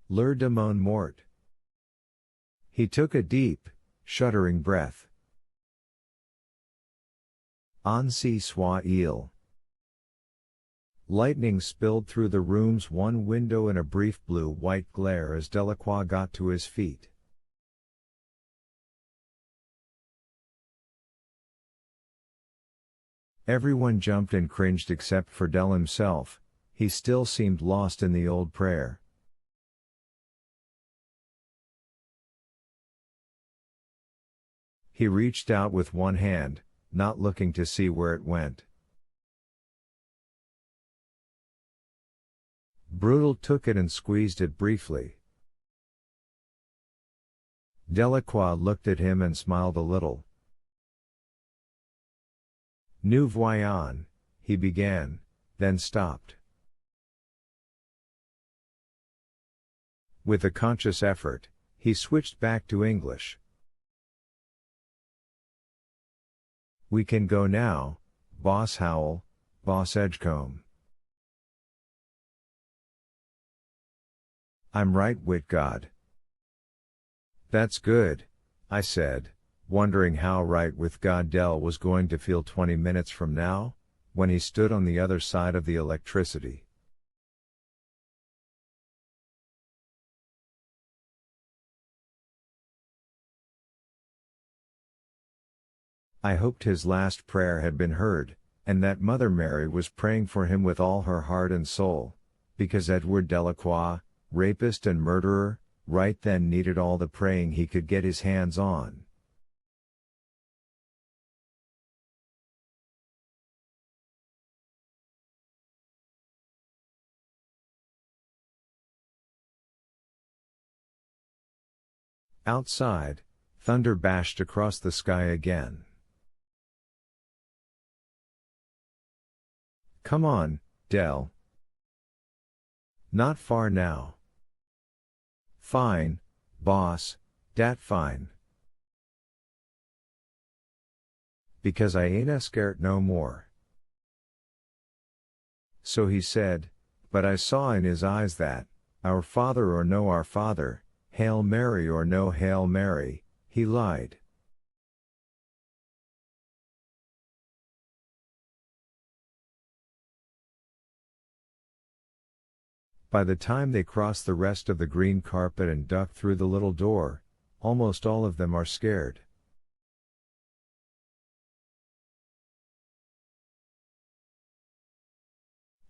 Le de mon mort. He took a deep, shuddering breath. Ainsi soit-il. Lightning spilled through the room's one window in a brief blue-white glare as Delacroix got to his feet. Everyone jumped and cringed except for Del himself. He still seemed lost in the old prayer. He reached out with one hand, not looking to see where it went. Brutal took it and squeezed it briefly. Delacroix looked at him and smiled a little. Nous voyons, he began, then stopped. With a conscious effort, he switched back to English. We can go now, Boss Howell, Boss Edgecombe. I'm right, Whitgod. That's good, I said, wondering how right with God Del was going to feel 20 minutes from now, when he stood on the other side of the electricity. I hoped his last prayer had been heard, and that Mother Mary was praying for him with all her heart and soul, because Edward Delacroix, rapist and murderer, right then needed all the praying he could get his hands on. Outside, thunder bashed across the sky again. Come on, Del. Not far now. Fine, boss, dat fine. Because I ain't scared no more. So he said, but I saw in his eyes that, our Father or no our Father, Hail Mary or no Hail Mary, he lied. By the time they cross the rest of the green carpet and duck through the little door, almost all of them are scared.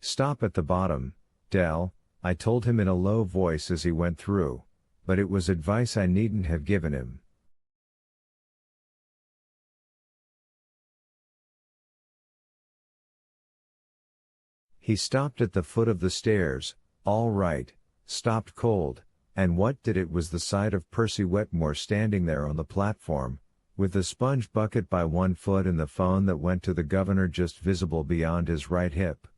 Stop at the bottom, Del, I told him in a low voice as he went through, but it was advice I needn't have given him. He stopped at the foot of the stairs, all right, stopped cold, and what did it was the sight of Percy Wetmore standing there on the platform, with the sponge bucket by 1 foot and the phone that went to the governor just visible beyond his right hip.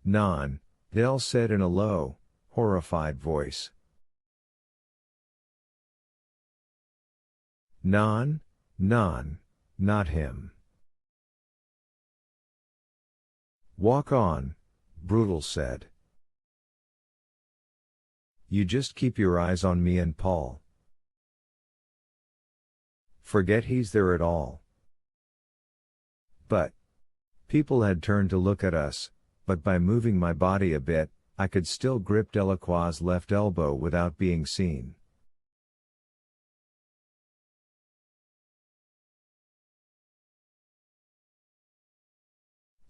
Non, Del said in a low, horrified voice. Non, not him. Walk on, Brutal said. You just keep your eyes on me and Paul. Forget he's there at all. But people had turned to look at us, but by moving my body a bit, I could still grip Delacroix's left elbow without being seen.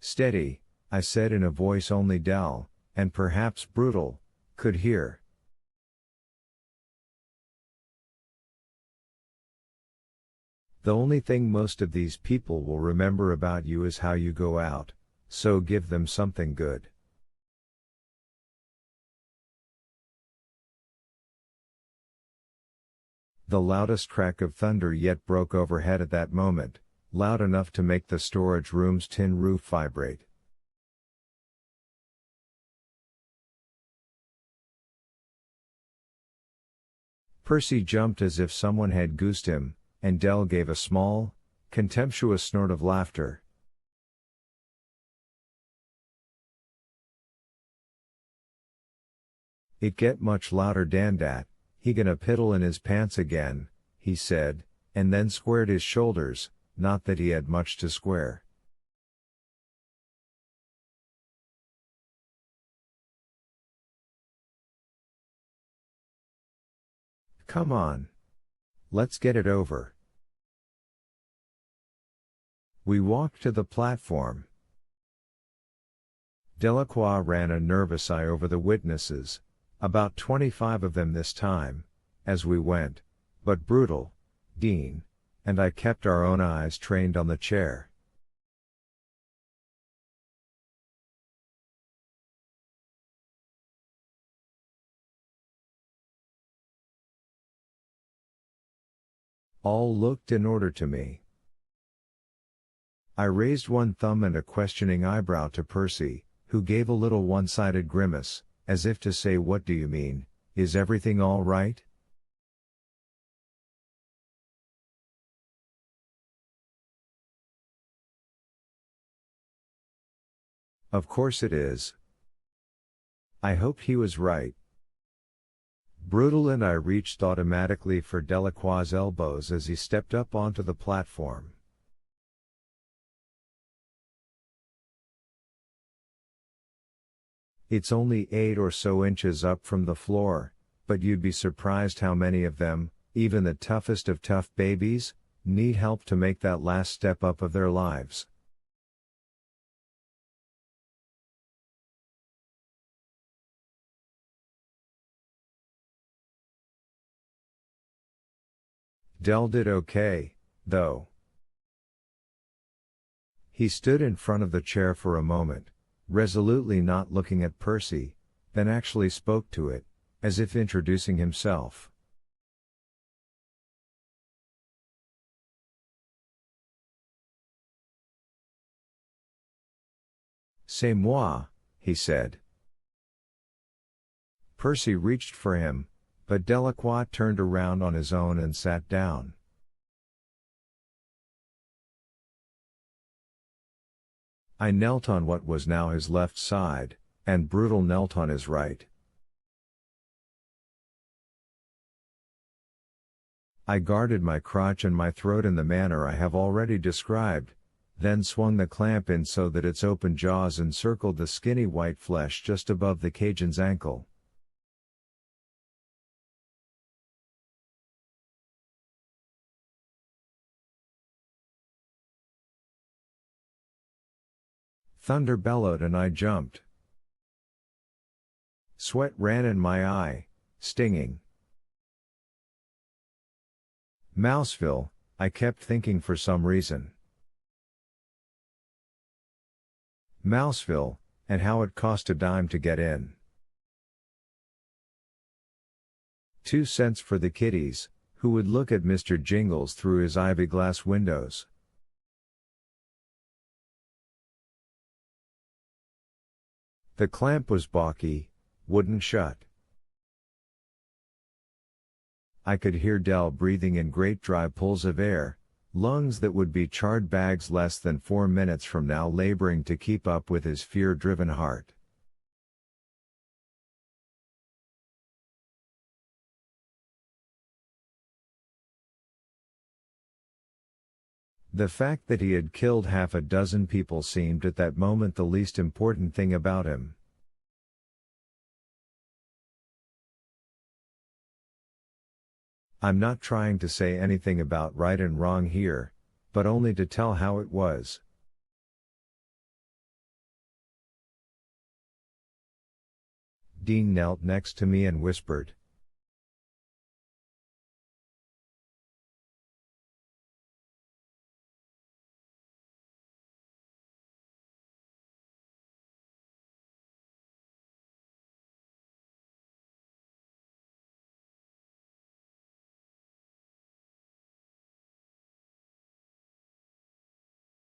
Steady, I said in a voice only Del, and perhaps Brutal, could hear. The only thing most of these people will remember about you is how you go out, so give them something good. The loudest crack of thunder yet broke overhead at that moment, loud enough to make the storage room's tin roof vibrate. Percy jumped as if someone had goosed him, and Dell gave a small, contemptuous snort of laughter. "It get much louder dan dat, he gonna piddle in his pants again," he said, and then squared his shoulders, not that he had much to square. "Come on. Let's get it over." We walked to the platform. Delacroix ran a nervous eye over the witnesses, about 25 of them this time, as we went, but brutal, Dean, and I kept our own eyes trained on the chair. All looked in order to me. I raised one thumb and a questioning eyebrow to Percy, who gave a little one-sided grimace, as if to say, "What do you mean, is everything all right?" "Of course it is." I hoped he was right. Brutal and I reached automatically for Delacroix's elbows as he stepped up onto the platform. "It's only 8 or so inches up from the floor, but you'd be surprised how many of them, even the toughest of tough babies, need help to make that last step up of their lives." Dell did okay, though. He stood in front of the chair for a moment, resolutely not looking at Percy, then actually spoke to it, as if introducing himself. "C'est moi," he said. Percy reached for him, but Delacroix turned around on his own and sat down. I knelt on what was now his left side, and Brutal knelt on his right. I guarded my crotch and my throat in the manner I have already described, then swung the clamp in so that its open jaws encircled the skinny white flesh just above the Cajun's ankle. Thunder bellowed and I jumped. Sweat ran in my eye, stinging. Mouseville, I kept thinking for some reason. Mouseville, and how it cost a dime to get in. 2 cents for the kiddies, who would look at Mr. Jingles through his ivy glass windows. The clamp was balky, wouldn't shut. I could hear Dell breathing in great dry pulls of air, lungs that would be charred bags less than 4 minutes from now, laboring to keep up with his fear-driven heart. The fact that he had killed half a dozen people seemed at that moment the least important thing about him. I'm not trying to say anything about right and wrong here, but only to tell how it was. Dean knelt next to me and whispered,